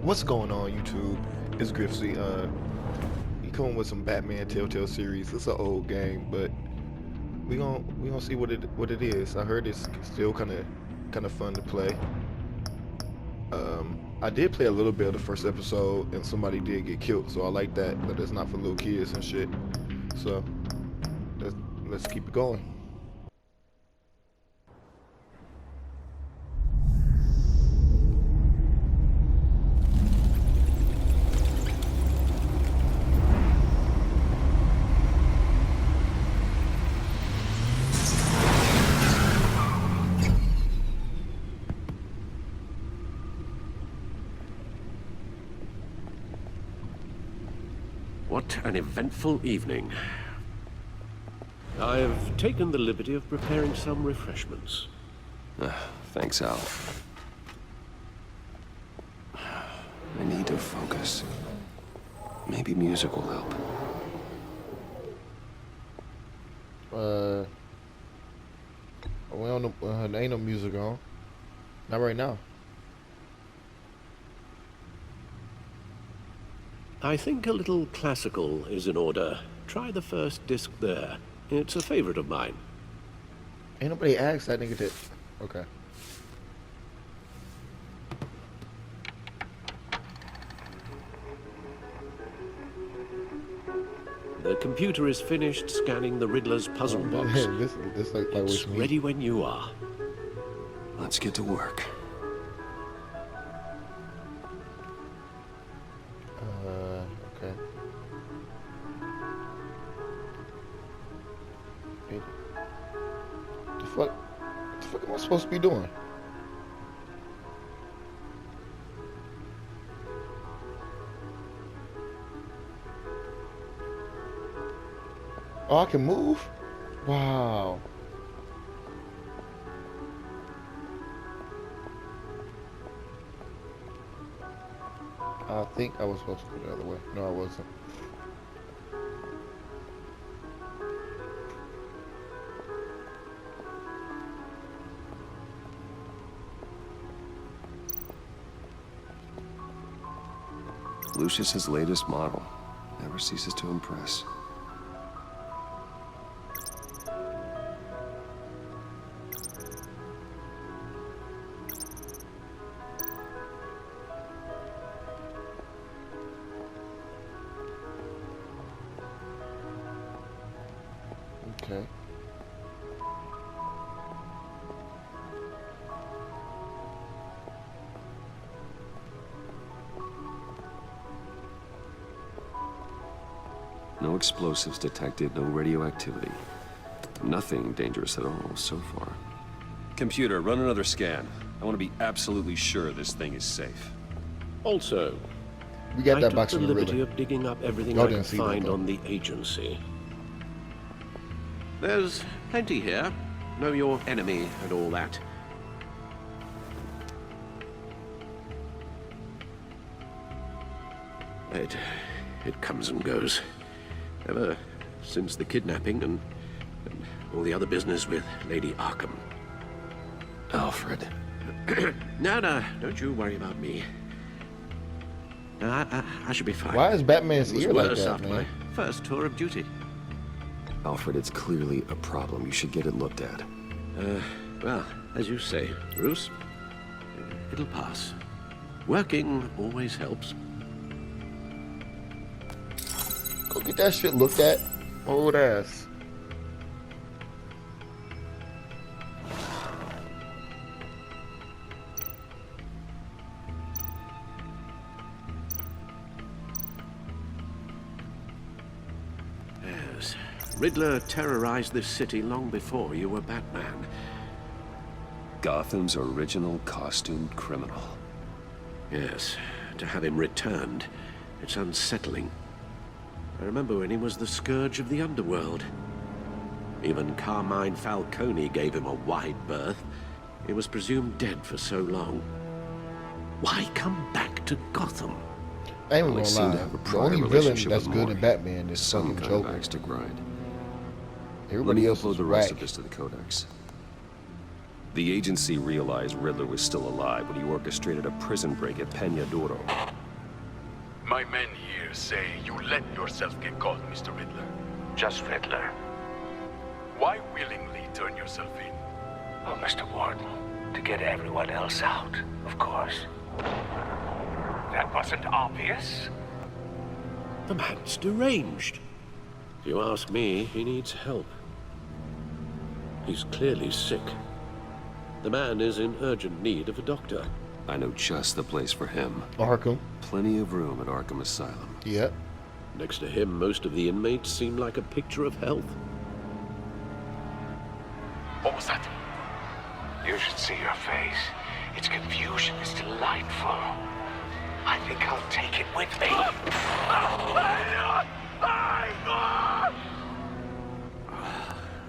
What's going on, YouTube? It's Griffsy. He coming with some Batman Telltale series. It's an old game, but we gonna see what it is. I heard it's still kind of fun to play. I did play a little bit of the first episode, and somebody did get killed, so I like that. But it's not for little kids and shit. So let's keep it going. What an eventful evening. I've taken the liberty of preparing some refreshments. Thanks, Al. I need to focus. Maybe music will help. We don't know, there ain't no music on. Not right now. I think a little classical is in order. Try the first disc there. It's a favorite of mine. Ain't nobody asked that nigga to. Okay. The computer is finished scanning the Riddler's puzzle box. this like It's ready when you are. Let's get to work. Okay. Hey, the fuck am I supposed to be doing? Oh, I can move? Wow. I think I was supposed to go the other way. No, I wasn't. Lucius's latest model. Never ceases to impress. Okay. No explosives detected, no radioactivity. Nothing dangerous at all so far. Computer, run another scan. I want to be absolutely sure this thing is safe. Also, We got I that took box the from the liberty Riddler. of digging up everything Y'all I didn't could see that, find though. on the agency. There's plenty here. Know your enemy and all that. It comes and goes. Ever since the kidnapping and all the other business with Lady Arkham. Alfred. No, don't you worry about me. I should be fine. Why is Batman's It was ear like worse that, after man? my first tour of duty. Alfred, it's clearly a problem. You should get it looked at. Well, as you say, Bruce, it'll pass. Working always helps. Go get that shit looked at. Old ass. Yes. Riddler terrorized this city long before you were Batman. Gotham's original costumed criminal. Yes. To have him returned, it's unsettling. I remember when he was the scourge of the underworld. Even Carmine Falcone gave him a wide berth. He was presumed dead for so long. Why come back to Gotham? I ain't even They gonna seem to lie. have a The prior only villain relationship that's with good in Maury. Batman is Some fucking kind of Joker. axe to grind. Let Everybody me else upload is the rest whack. of this to the Codex. The agency realized Riddler was still alive when he orchestrated a prison break at Peña Duro. My men here say you let yourself get caught, Mr. Riddler. Just Riddler. Why willingly turn yourself in? Oh, Mr. Warden, to get everyone else out, of course. That wasn't obvious. The man's deranged. If you ask me, he needs help. He's clearly sick. The man is in urgent need of a doctor. I know just the place for him. Arkham. Plenty of room at Arkham Asylum. Yep. Next to him, most of the inmates seem like a picture of health. What was that? You should see your face. Its confusion is delightful. I think I'll take it with me.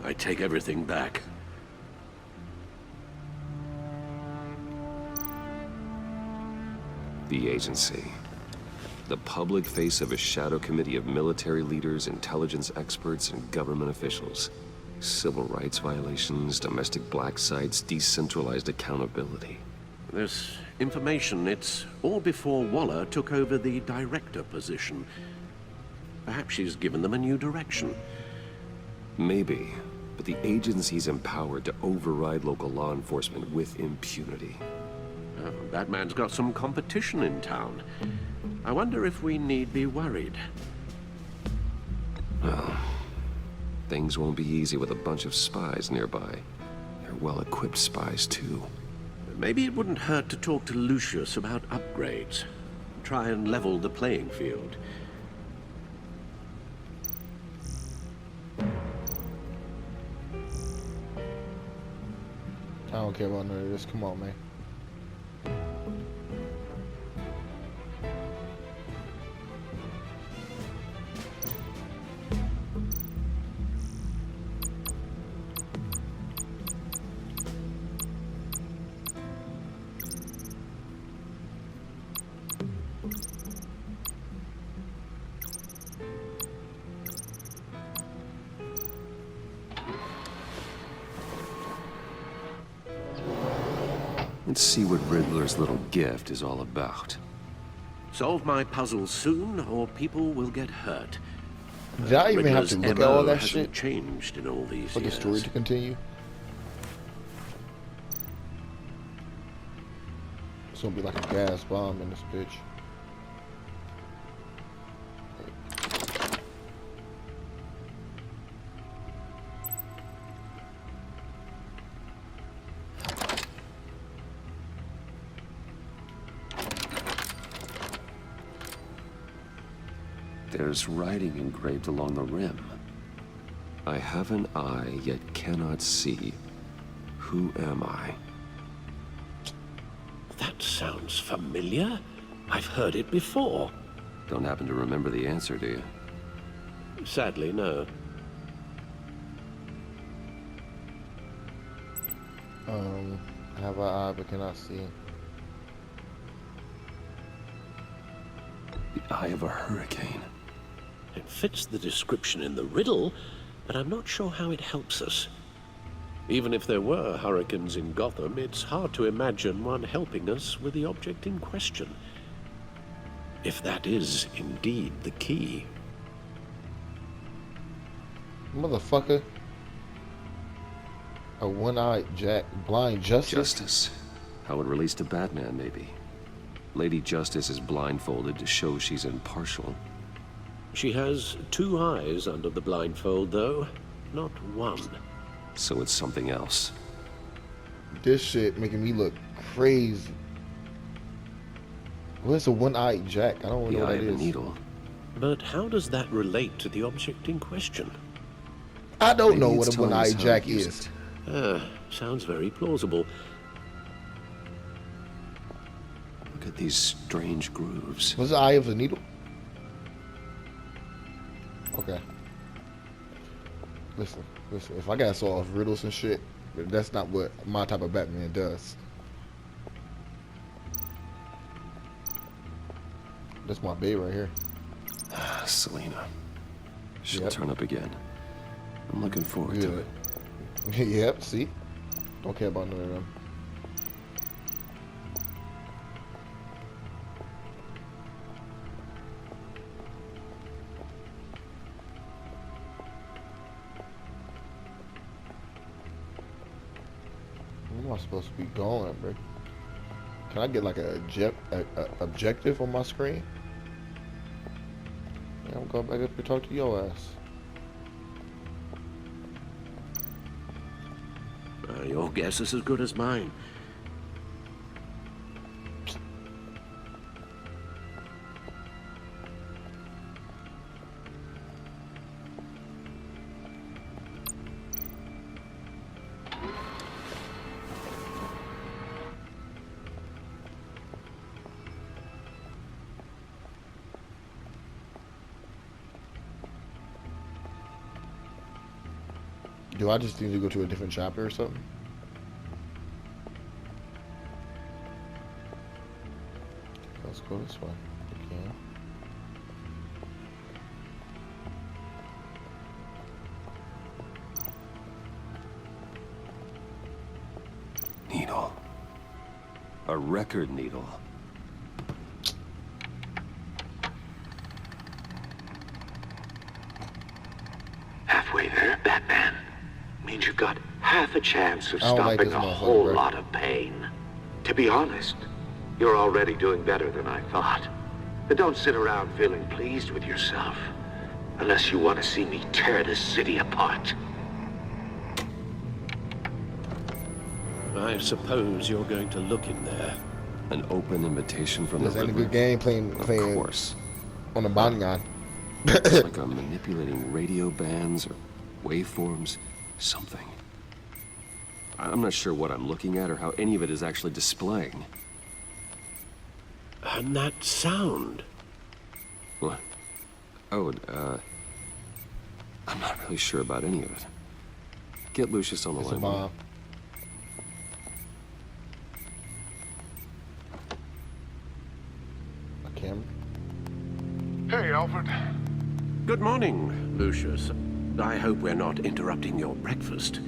I take everything back. The agency. The public face of a shadow committee of military leaders, intelligence experts, and government officials. Civil rights violations, domestic black sites, decentralized accountability. This information, it's all before Waller took over the director position. Perhaps she's given them a new direction. Maybe, but the agency's empowered to override local law enforcement with impunity. Oh, Batman's got some competition in town. I wonder if we need be worried. Well, things won't be easy with a bunch of spies nearby. They're well-equipped spies, too. Maybe it wouldn't hurt to talk to Lucius about upgrades. Try and level the playing field. I don't care about none of this. Come on, man. Let's see what Riddler's little gift is all about. Solve my puzzle soon, or people will get hurt. Did I even have to Riddler's look at all MO that hasn't shit changed in all these for the years. story to continue? It's gonna be like a gas bomb in this bitch. There's writing engraved along the rim. I have an eye, yet cannot see. Who am I? That sounds familiar. I've heard it before. Don't happen to remember the answer, do you? Sadly, no. I have an eye but cannot see. The eye of a hurricane. It fits the description in the riddle, but I'm not sure how it helps us. Even if there were hurricanes in Gotham, it's hard to imagine one helping us with the object in question. If that is indeed the key. Motherfucker. A one-eyed Jack, blind Justice? Justice. How it relates to Batman, maybe. Lady Justice is blindfolded to show she's impartial. She has two eyes under the blindfold, though, not one. So it's something else. This shit making me look crazy. Where's a one-eyed Jack? I don't The know what eye that of a is. needle. But how does that relate to the object in question? I don't know Maybe what it's a telling us one-eyed how to Jack use is. it. Sounds very plausible. Look at these strange grooves. What's the eye of the needle? Okay. Listen. If I gotta solve riddles and shit, that's not what my type of Batman does. That's my babe right here. Selena. She'll Yep. turn up again. I'm looking forward to it. Yep, see? Don't care about none of them. I supposed to be going, bro? Can I get like a objective on my screen? Yeah, I'm going back up and talk to your ass. Your guess is as good as mine. Do I just need to go to a different chapter or something? Let's go this way. Okay. Needle. A record needle. Halfway there, Batman. Means you've got half a chance of I don't like stopping this a motherfucker, whole bro. lot of pain. To be honest, you're already doing better than I thought. But don't sit around feeling pleased with yourself. Unless you want to see me tear this city apart. I suppose you're going to look in there. An open invitation from This the ain't a Riddler. good game playing Of course. on the Bongon. It's like I'm manipulating radio bands or waveforms, something. I'm not sure what I'm looking at or how any of it is actually displaying. And that sound. What? Oh, I'm not really sure about any of it. Get Lucius on the It's a line. bomb. A camera. Hey, Alfred. Good morning, Lucius. I hope we're not interrupting your breakfast.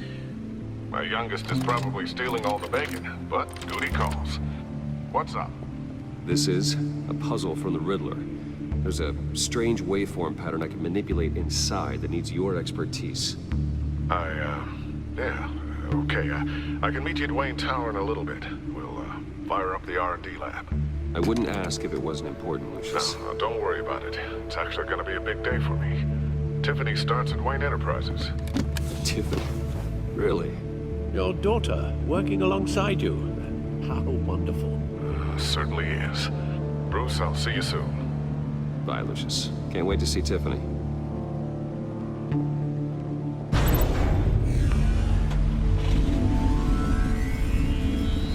My youngest is probably stealing all the bacon, but duty calls. What's up? This is a puzzle from the Riddler. There's a strange waveform pattern I can manipulate inside that needs your expertise. Yeah, okay. I can meet you at Wayne Tower in a little bit. We'll, fire up the R&D lab. I wouldn't ask if it wasn't important, Lucius. No, don't worry about it. It's actually gonna be a big day for me. Tiffany starts at Wayne Enterprises. Tiffany? Really? Your daughter working alongside you. How wonderful. Certainly is. Bruce, I'll see you soon. Bye, Lucius. Can't wait to see Tiffany.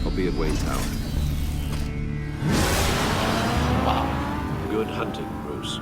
I'll be at Wayne Tower. Good hunting, Bruce.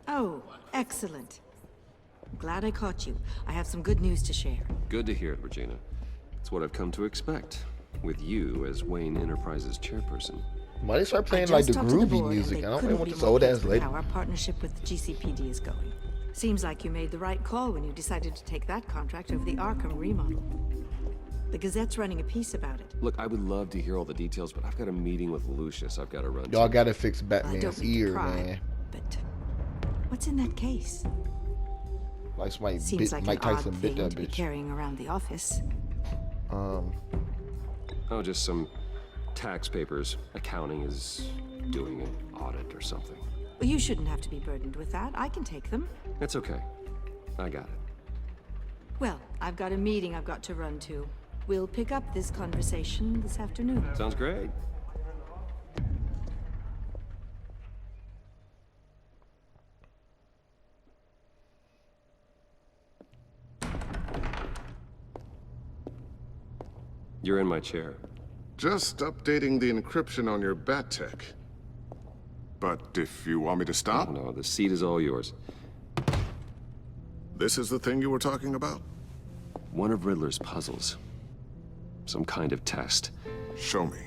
Oh, excellent. Glad I caught you. I have some good news to share. Good to hear it, Regina. It's what I've come to expect, with you as Wayne Enterprises chairperson. Why they start I playing like the just talked to the groovy board, and music? they I don't couldn't know what be this more old ass pleased with lady. how our partnership with GCPD is going. Seems like you made the right call when you decided to take that contract over the Arkham remodel. The Gazette's running a piece about it. Look, I would love to hear all the details, but I've got a meeting with Lucius I've got to run Y'all to. gotta fix I don't Batman's mean to ear, pry, man. but what's in that case? Like somebody Seems bit, like Mike an Tyson odd bit thing that to be bitch. carrying around the office. Oh, just some tax papers. Accounting is doing an audit or something. Well, you shouldn't have to be burdened with that. I can take them. That's okay. I got it. Well, I've got a meeting I've got to run to. We'll pick up this conversation this afternoon. Sounds great. You're in my chair. Just updating the encryption on your Bat-Tech. But if you want me to Oh stop, no, the seat is all yours. this is the thing you were talking about? One of Riddler's puzzles. Some kind of test. Show me.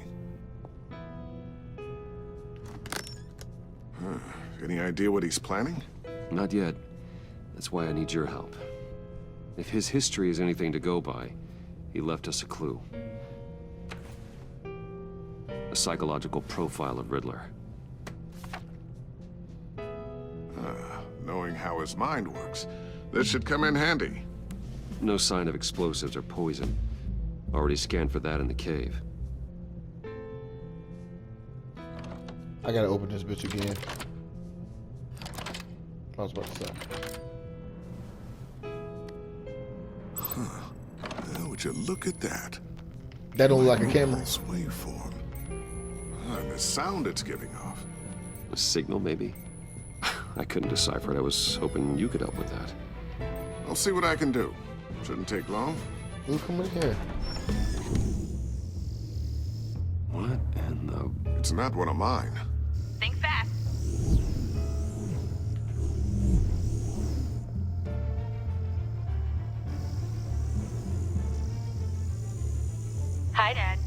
Any idea what he's planning? Not yet. That's why I need your help. If his history is anything to go by, he left us a clue. A psychological profile of Riddler. Knowing how his mind works, this should come in handy. No sign of explosives or poison. Already scanned for that in the cave. I gotta open this bitch again. I was about to say. Would you look at that? That don't look like a camera. Pulse waveform. And the sound it's giving off. A signal, maybe? I couldn't decipher it. I was hoping you could help with that. I'll see what I can do. Shouldn't take long. Who come in here? What in the... It's not one of mine. Think fast. Hi, Dad.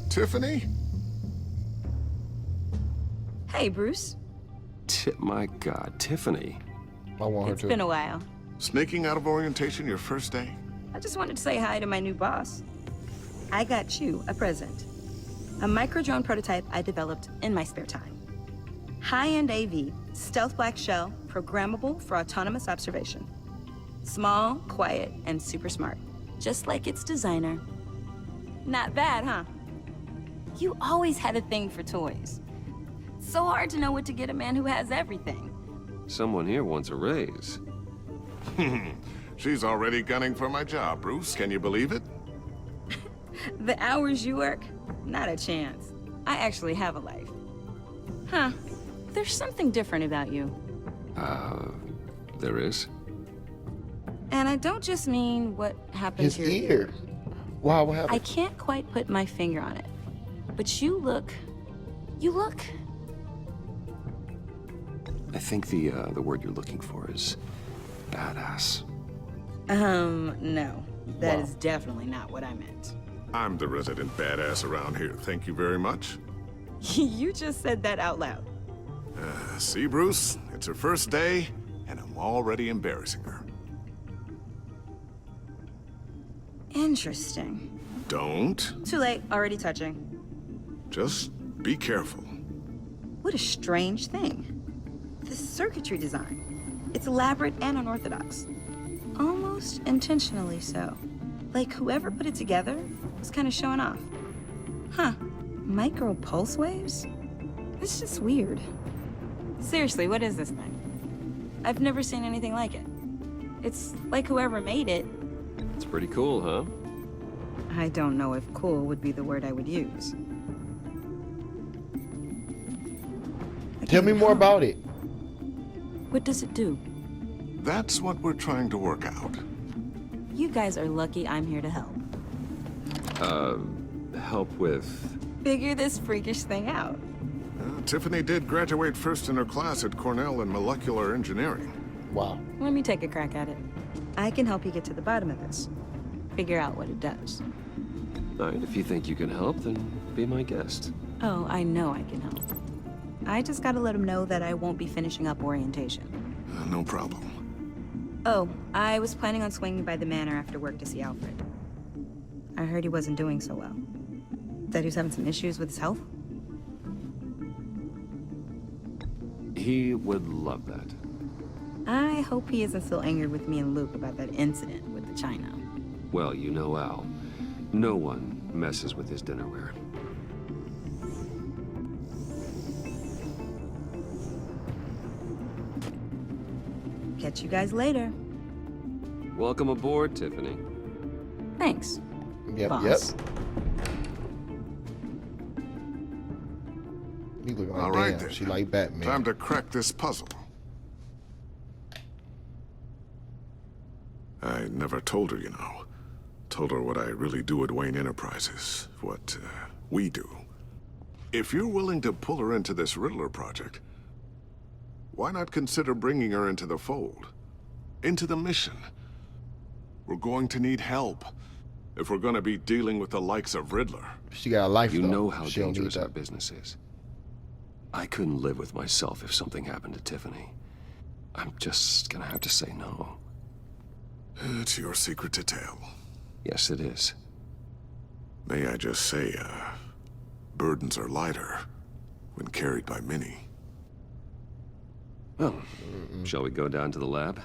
Tiffany? Hey, Bruce. My God, Tiffany. I want her It's to. been a while. Sneaking out of orientation your first day? I just wanted to say hi to my new boss. I got you a present. A micro-drone prototype I developed in my spare time. High-end AV, stealth black shell, programmable for autonomous observation. Small, quiet, and super smart. Just like its designer. Not bad, huh? You always had a thing for toys. So hard to know what to get a man who has everything. Someone here wants a raise. She's already gunning for my job, Bruce. Can you believe it? The hours you work? Not a chance. I actually have a life. Huh. There's something different about you. There is? And I don't just mean what happened His to your ear. Wow, what happened? I can't quite put my finger on it. But you look... I think the word you're looking for is badass. No. That Wow. is definitely not what I meant. I'm the resident badass around here. Thank you very much. You just said that out loud. See, Bruce? It's her first day, and I'm already embarrassing her. Interesting. Don't. Too late, already touching. Just be careful. What a strange thing. The circuitry design. It's elaborate and unorthodox. Almost intentionally so. Like whoever put it together was kind of showing off. Huh. Micro pulse waves? It's just weird. Seriously, what is this thing? I've never seen anything like it. It's like whoever made it. It's pretty cool, huh? I don't know if cool would be the word I would use. Tell me more about it. What does it do? That's what we're trying to work out. You guys are lucky I'm here to help. Help with... Figure this freakish thing out. Tiffany did graduate first in her class at Cornell in molecular engineering. Wow. Let me take a crack at it. I can help you get to the bottom of this. Figure out what it does. All right, if you think you can help, then be my guest. Oh, I know I can help. I just gotta let him know that I won't be finishing up orientation. No problem. Oh, I was planning on swinging by the manor after work to see Alfred. I heard he wasn't doing so well. That he was having some issues with his health? He would love that. I hope he isn't still angered with me and Luke about that incident with the china. Well, you know Al. No one messes with his dinnerware. Catch you guys later. Welcome aboard, Tiffany. Thanks. Yep, Boss. yep. You look like All right, damn, then. she like Batman. Time to crack this puzzle. I never told her, you know. Told her what I really do at Wayne Enterprises. What we do. If you're willing to pull her into this Riddler project, why not consider bringing her into the fold? Into the mission? We're going to need help if we're going to be dealing with the likes of Riddler. She got a life You though. know how She don't need dangerous our that. business is. I couldn't live with myself if something happened to Tiffany. I'm just gonna have to say no. It's your secret to tell. Yes, it is. May I just say, burdens are lighter when carried by many. Well, shall we go down to the lab?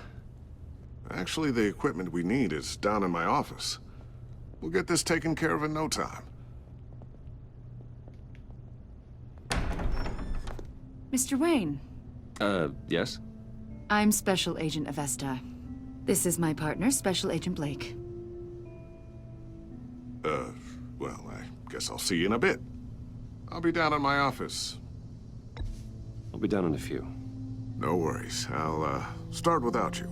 Actually, the equipment we need is down in my office. We'll get this taken care of in no time. Mr. Wayne, Yes? I'm Special Agent Avesta. This is my partner, Special Agent Blake. Well, I guess I'll see you in a bit. I'll be down in my office. I'll be down in a few. No worries. I'll, start without you.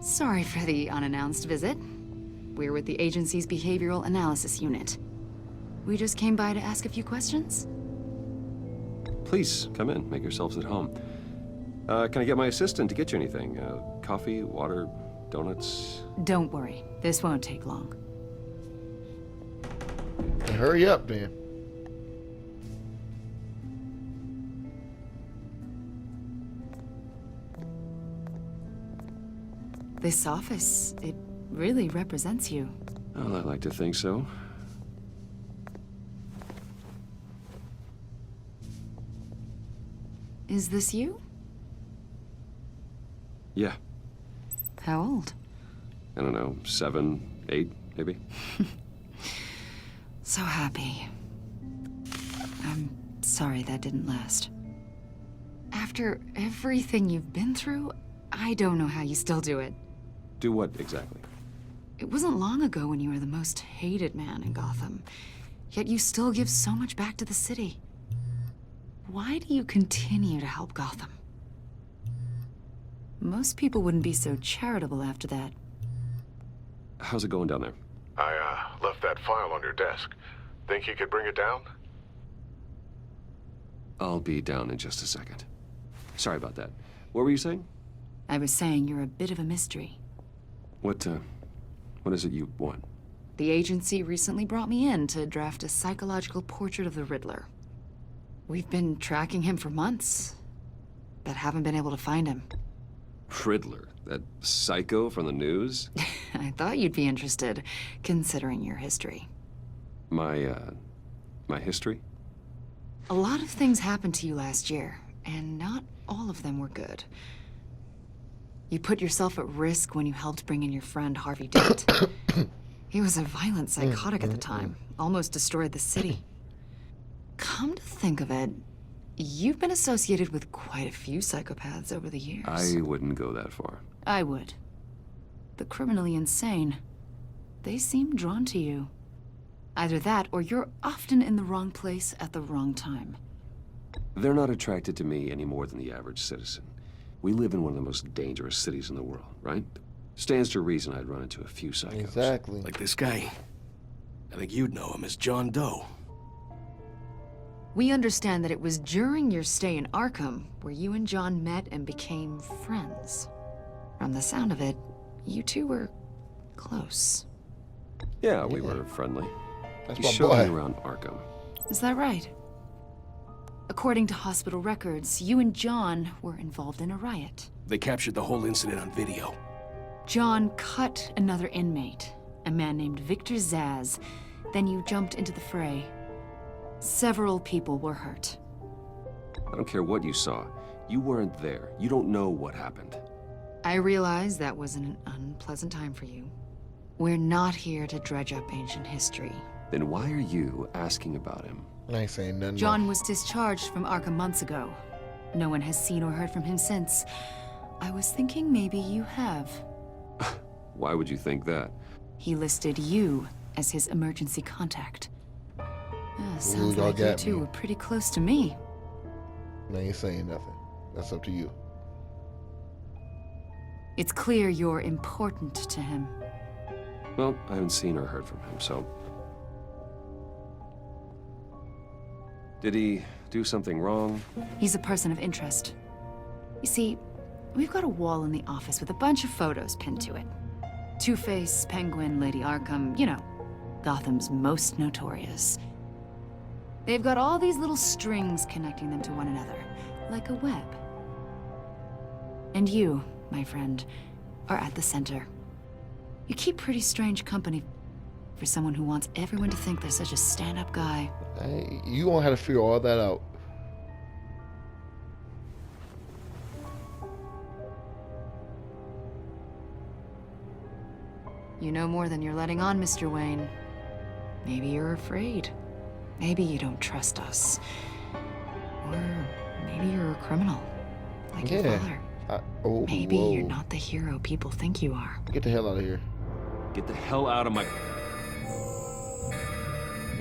Sorry for the unannounced visit. We're with the agency's Behavioral Analysis Unit. We just came by to ask a few questions. Please, come in. Make yourselves at home. Can I get my assistant to get you anything? Coffee, water, donuts? Don't worry, this won't take long. Hurry up, then. This office, it really represents you. Well, I like to think so. Is this you? Yeah. How old? I don't know, 7, 8, maybe? So happy. I'm sorry that didn't last. After everything you've been through, I don't know how you still do it. Do what, exactly? It wasn't long ago when you were the most hated man in Gotham, yet you still give so much back to the city. Why do you continue to help Gotham? Most people wouldn't be so charitable after that. How's it going down there? I, left that file on your desk. Think you could bring it down? I'll be down in just a second. Sorry about that. What were you saying? I was saying you're a bit of a mystery. What is it you want? The agency recently brought me in to draft a psychological portrait of the Riddler. We've been tracking him for months, but haven't been able to find him. Riddler? That psycho from the news? I thought you'd be interested, considering your history. My history? A lot of things happened to you last year, and not all of them were good. You put yourself at risk when you helped bring in your friend Harvey Dent. He was a violent psychotic at the time, almost destroyed the city. Come to think of it, you've been associated with quite a few psychopaths over the years. I wouldn't go that far. I would. The criminally insane. They seem drawn to you. Either that, or you're often in the wrong place at the wrong time. They're not attracted to me any more than the average citizen. We live in one of the most dangerous cities in the world, right? Stands to reason I'd run into a few psychos. Exactly. Like this guy. I think you'd know him as John Doe. We understand that it was during your stay in Arkham where you and John met and became friends. From the sound of it, you two were close. Yeah, we were friendly. That's He my showed boy. me around Arkham. Is that right? According to hospital records, you and John were involved in a riot. They captured the whole incident on video. John cut another inmate, a man named Victor Zsasz. Then you jumped into the fray. Several people were hurt. I don't care what you saw. You weren't there. You don't know what happened. I realize that was an unpleasant time for you. We're not here to dredge up ancient history. Then why are you asking about him? I ain't saying nothing. John was discharged from Arkham months ago. No one has seen or heard from him since. I was thinking maybe you have. Why would you think that? He listed you as his emergency contact. Sounds y'all like you got two me. were pretty close to me. I ain't saying nothing. That's up to you. It's clear you're important to him. Well, I haven't seen or heard from him, so... Did he do something wrong? He's a person of interest. You see, we've got a wall in the office with a bunch of photos pinned to it. Two-Face, Penguin, Lady Arkham, you know, Gotham's most notorious. They've got all these little strings connecting them to one another, like a web. And you, my friend, are at the center. You keep pretty strange company for someone who wants everyone to think they're such a stand-up guy. Hey, you gonna have to figure all that out. You know more than you're letting on, Mr. Wayne. Maybe you're afraid. Maybe you don't trust us. Or maybe you're a criminal, like your father. Maybe you're not the hero people think you are. Get the hell out of here. Get the hell out of my...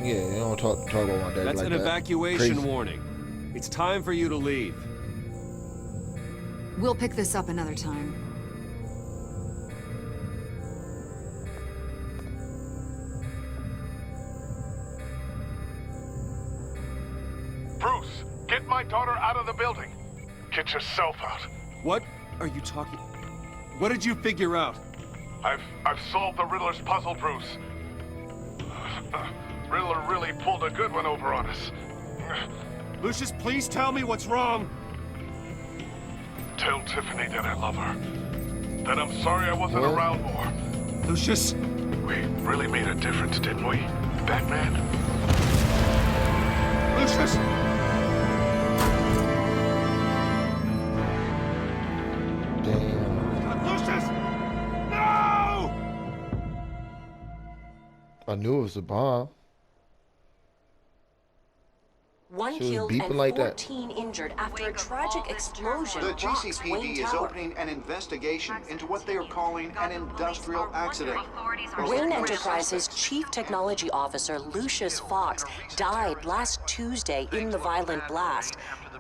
Yeah, you don't talk about my dad That's like an that. evacuation Crazy. warning. It's time for you to leave. We'll pick this up another time. Bruce, get my daughter out of the building. Get yourself out. What are you talking? What did you figure out? I've solved the Riddler's puzzle, Bruce. Riddler really pulled a good one over on us. Lucius, please tell me what's wrong. Tell Tiffany that I love her. That I'm sorry I wasn't around more. Lucius? We really made a difference, didn't we, Batman? Lucius! Damn. Lucius! No! I knew it was a bomb. One She was killed beeping and like that. 14 injured after a tragic explosion The rocks GCPD Wayne is Tower. opening an investigation into what they are calling an industrial accident. Wayne Enterprises Chief Technology Officer Lucius Fox died last Tuesday in the violent blast.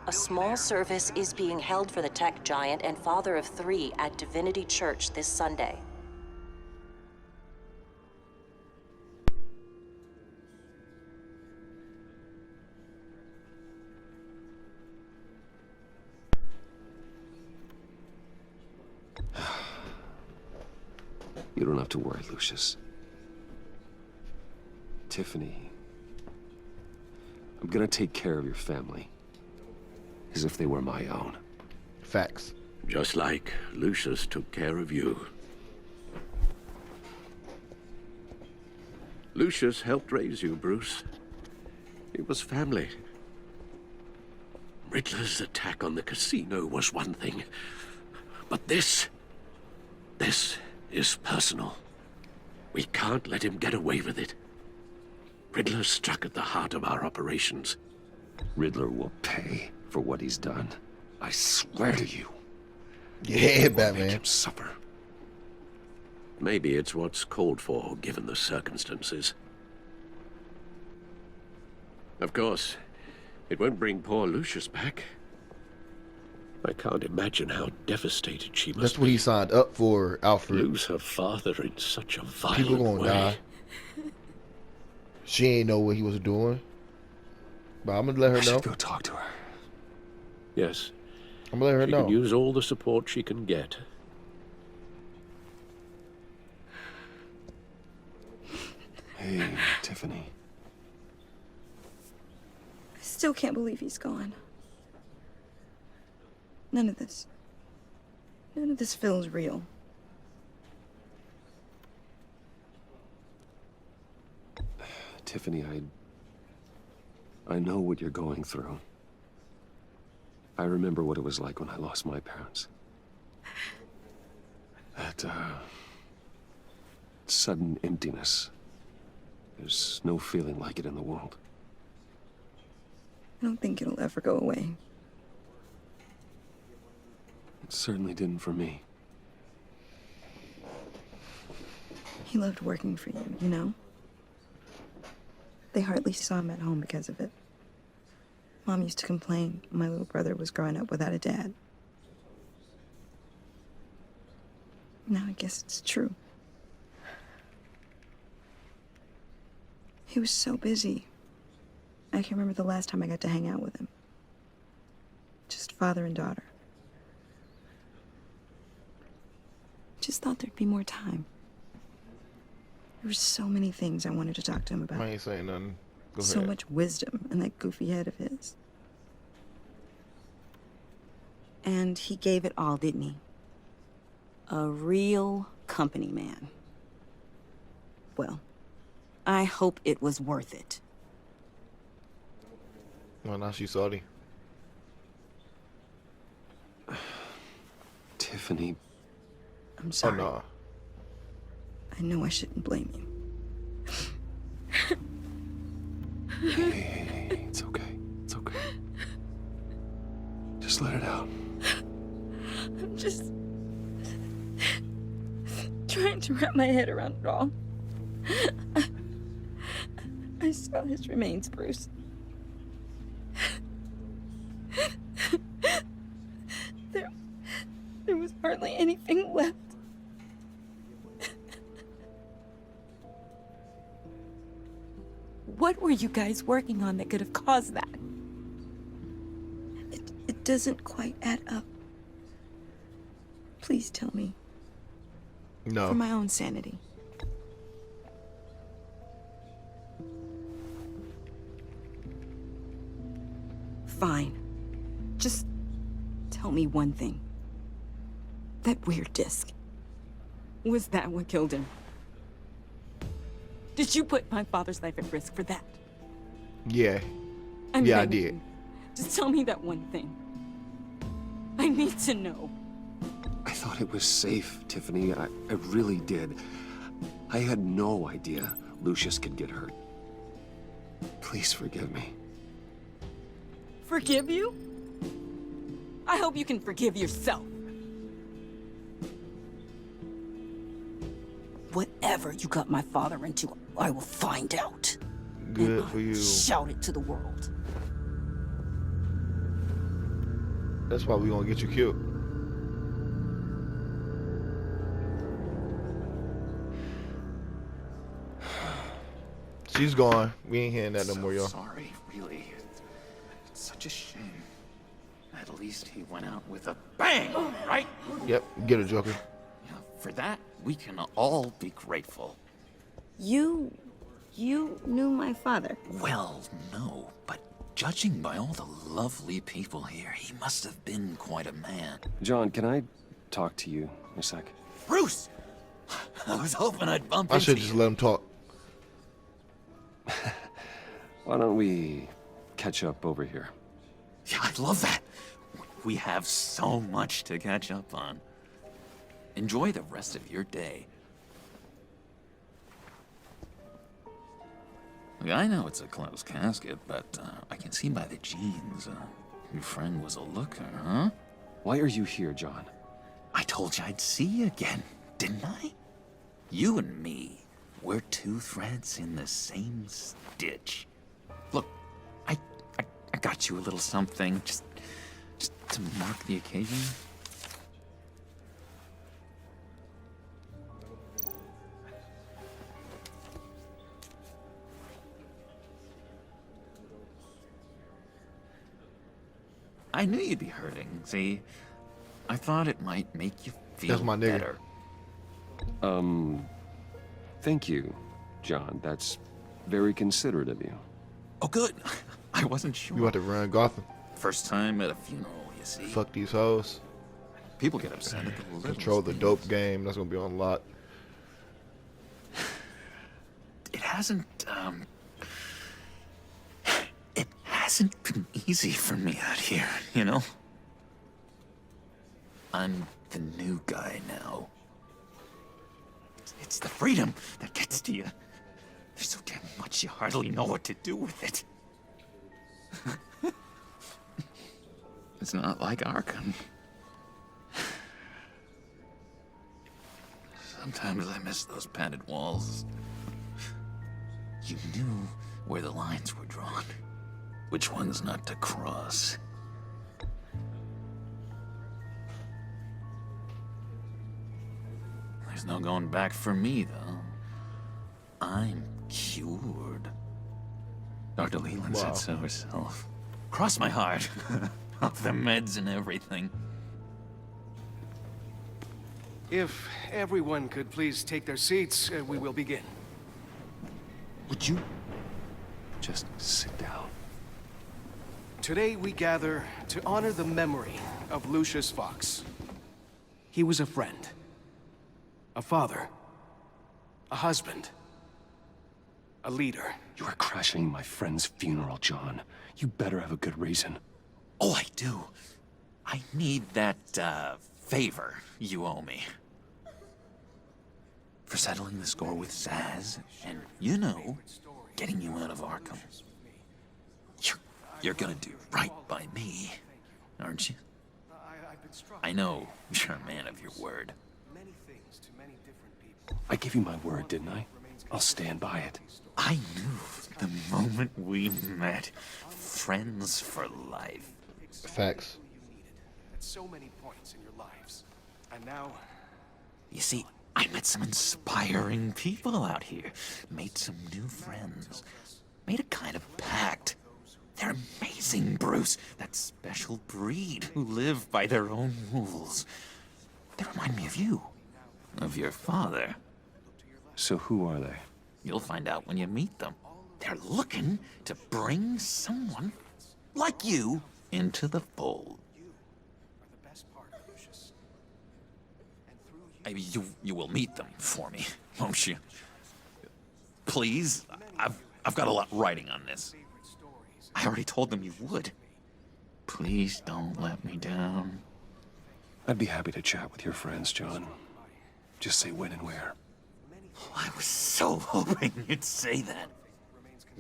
A small service is being held for the tech giant and father of 3 at Divinity Church this Sunday. You don't have to worry, Lucius. Tiffany, I'm gonna take care of your family. As if they were my own. Facts. Just like Lucius took care of you. Lucius helped raise you, Bruce. It was family. Riddler's attack on the casino was one thing. But this is personal. We can't let him get away with it. Riddler struck at the heart of our operations. Riddler will pay for what he's done. I swear to you. Yeah, Make Batman. him suffer. Maybe it's what's called for, given the circumstances. Of course, it won't bring poor Lucius back. I can't imagine how devastated she must That's what he signed up for, Alfred. lose her father in such a violent People gonna way. die. She ain't know what he was doing. But I'm gonna let her I know. should go talk to her. Yes, I'm gonna let her she know. can use all the support she can get. Hey, Tiffany. I still can't believe he's gone. None of this feels real. Tiffany, I know what you're going through. I remember what it was like when I lost my parents. That, sudden emptiness. There's no feeling like it in the world. I don't think it'll ever go away. It certainly didn't for me. He loved working for you, you know? They hardly saw him at home because of it. Mom used to complain my little brother was growing up without a dad. Now I guess it's true. He was so busy. I can't remember the last time I got to hang out with him. Just father and daughter. Just thought there'd be more time. There were so many things I wanted to talk to him about. I ain't saying nothing. Go So ahead. much wisdom in that goofy head of his. And he gave it all, didn't he? A real company man. Well, I hope it was worth it. Well, now she's salty. Tiffany, I'm Oh, sorry. no. I know I shouldn't blame you. hey, it's okay. It's okay. Just let it out. I'm just trying to wrap my head around it all. I saw his remains, Bruce. There was hardly anything left. What were you guys working on that could have caused that? It doesn't quite add up. Please tell me. No. For my own sanity. Fine. Just tell me one thing. That weird disc. Was that what killed him? Did you put my father's life at risk for that? Yeah. I'm Yeah, I begging did. you. Just tell me that one thing. I need to know. I thought it was safe, Tiffany. I really did. I had no idea Lucius could get hurt. Please forgive me. Forgive you? I hope you can forgive yourself. Whatever you got my father into, I will find out. Good for you. Shout it to the world. That's why we gonna get you killed. She's gone. We ain't hearing that no more, y'all. Sorry, really. It's such a shame. At least he went out with a bang, right? Yep, get her, Joker. Yeah, for that, we can all be grateful. You knew my father. Well, no, but judging by all the lovely people here, he must have been quite a man. John, can I talk to you a sec? Bruce! I was hoping I'd bump I into should you. just let him talk. Why don't we catch up over here? Yeah, I'd love that. We have so much to catch up on. Enjoy the rest of your day. Look, I know it's a closed casket, but I can see by the jeans, your friend was a looker, huh? Why are you here, John? I told you I'd see you again, didn't I? You and me, we're two threads in the same stitch. Look, I got you a little something, just to mark the occasion. I knew you'd be hurting, see? I thought it might make you feel That's my nigga. better. Thank you, John. That's very considerate of you. Oh, good. I wasn't sure. You about to run Gotham. First time at a funeral, you see. Fuck these hoes. People get upset at the little Control the things. dope game. That's gonna be on lock. It hasn't been easy for me out here, you know? I'm the new guy now. It's the freedom that gets to you. There's so damn much you hardly know what to do with it. It's not like Arkham. Sometimes I miss those padded walls. You knew where the lines were drawn. Which ones not to cross. There's no going back for me, though. I'm cured. Dr. Leland Wow. said so herself. Cross my heart. Off the meds and everything. If everyone could please take their seats, we will begin. Would you just sit down? Today we gather to honor the memory of Lucius Fox. He was a friend, a father, a husband, a leader. You are crashing my friend's funeral, John. You better have a good reason. Oh, I do. I need that, favor you owe me. For settling the score with Zsasz, and, you know, getting you out of Arkham. You're gonna do right by me, aren't you? I know you're a man of your word. I gave you my word, didn't I? I'll stand by it. I knew the moment we met. Friends for life. Facts. At so many points in your lives. And now... You see, I met some inspiring people out here. Made some new friends. Made a kind of pact. They're amazing, Bruce. That special breed who live by their own rules. They remind me of you. Of your father. So who are they? You'll find out when you meet them. They're looking to bring someone like you into the fold. You will meet them for me, won't you? Please? I've got a lot writing on this. I already told them you would. Please don't let me down. I'd be happy to chat with your friends, John. Just say when and where. I was so hoping you'd say that.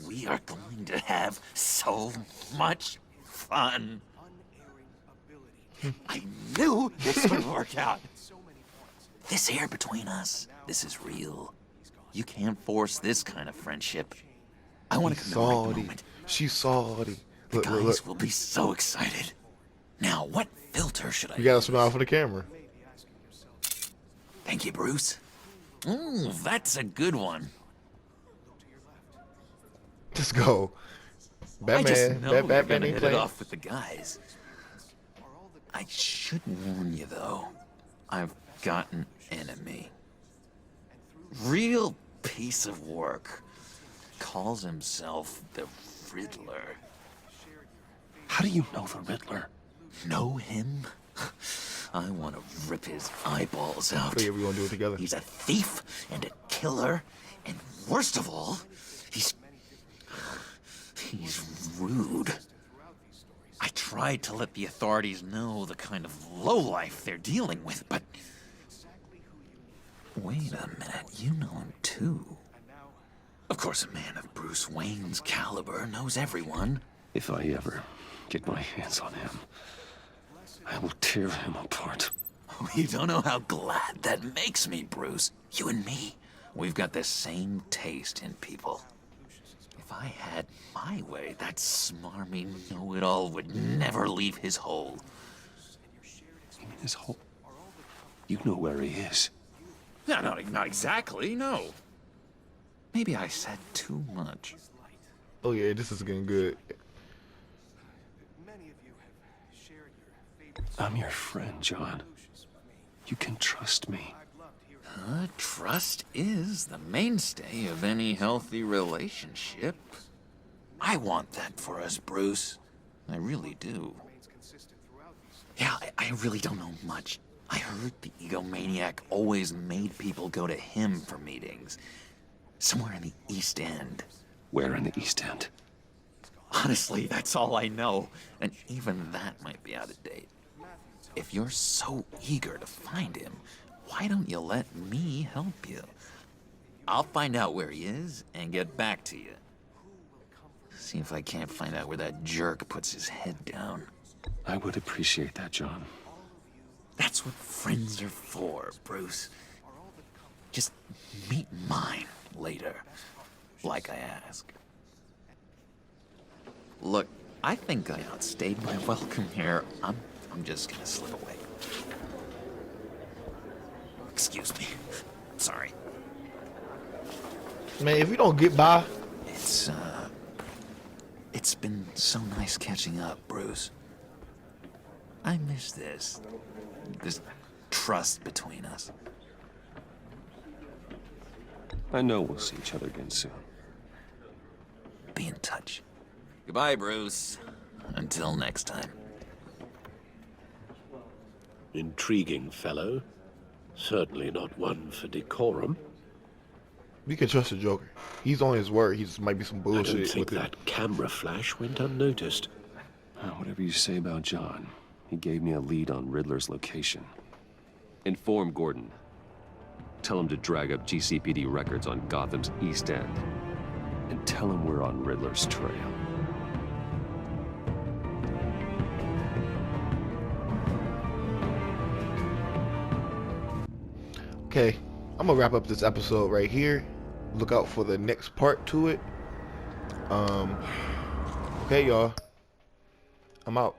We are going to have so much fun. I knew this would work out. This air between us, this is real. You can't force this kind of friendship. I want to come to the right moment. She's salty. The guys will be so excited. Now, what filter should I You gotta smile for the camera. Thank you, Bruce. Ooh, that's a good one. Let's go. I just Batman. know you're Batman gonna ain't hit it playing. off with the guys. I should warn you, though. I've got an enemy. Real piece of work. Calls himself the Riddler. How do you know the Riddler? Know him? I want to rip his eyeballs out. So yeah, we gonna do it together. He's a thief and a killer, and worst of all, he's rude. I tried to let the authorities know the kind of lowlife they're dealing with, but... Wait a minute, you know him too. Of course, a man of Bruce Wayne's caliber knows everyone. If I ever get my hands on him, I will tear him apart. Oh, you don't know how glad that makes me, Bruce. You and me, we've got the same taste in people. If I had my way, that smarmy know-it-all would never leave his hole. You mean his hole? You know where he is. No, not exactly, no. Maybe I said too much. Oh yeah, this is getting good. I'm your friend, John. You can trust me. Trust is the mainstay of any healthy relationship. I want that for us, Bruce. I really do. Yeah, I really don't know much. I heard the egomaniac always made people go to him for meetings. Somewhere in the East End. Where in the East End? Honestly, that's all I know. And even that might be out of date. If you're so eager to find him, why don't you let me help you? I'll find out where he is and get back to you. See if I can't find out where that jerk puts his head down. I would appreciate that, John. That's what friends are for, Bruce. Just meet mine later, like I ask. Look, I think I outstayed my welcome here. I'm just gonna slip away. Excuse me. Sorry. Man, if we don't get by. It's been so nice catching up, Bruce. I miss this. This trust between us. I know we'll see each other again soon. be in touch. Goodbye, Bruce. Until next time. Intriguing fellow. Certainly not one for decorum. You can trust the Joker. He's on his word. He just might be some I bullshit don't think with it. that camera flash went unnoticed. Whatever you say about John, he gave me a lead on Riddler's location. Inform Gordon. Tell him to drag up GCPD records on Gotham's East End. And tell him we're on Riddler's trail. Okay, I'm gonna wrap up this episode right here. Look out for the next part to it. Okay, y'all. I'm out.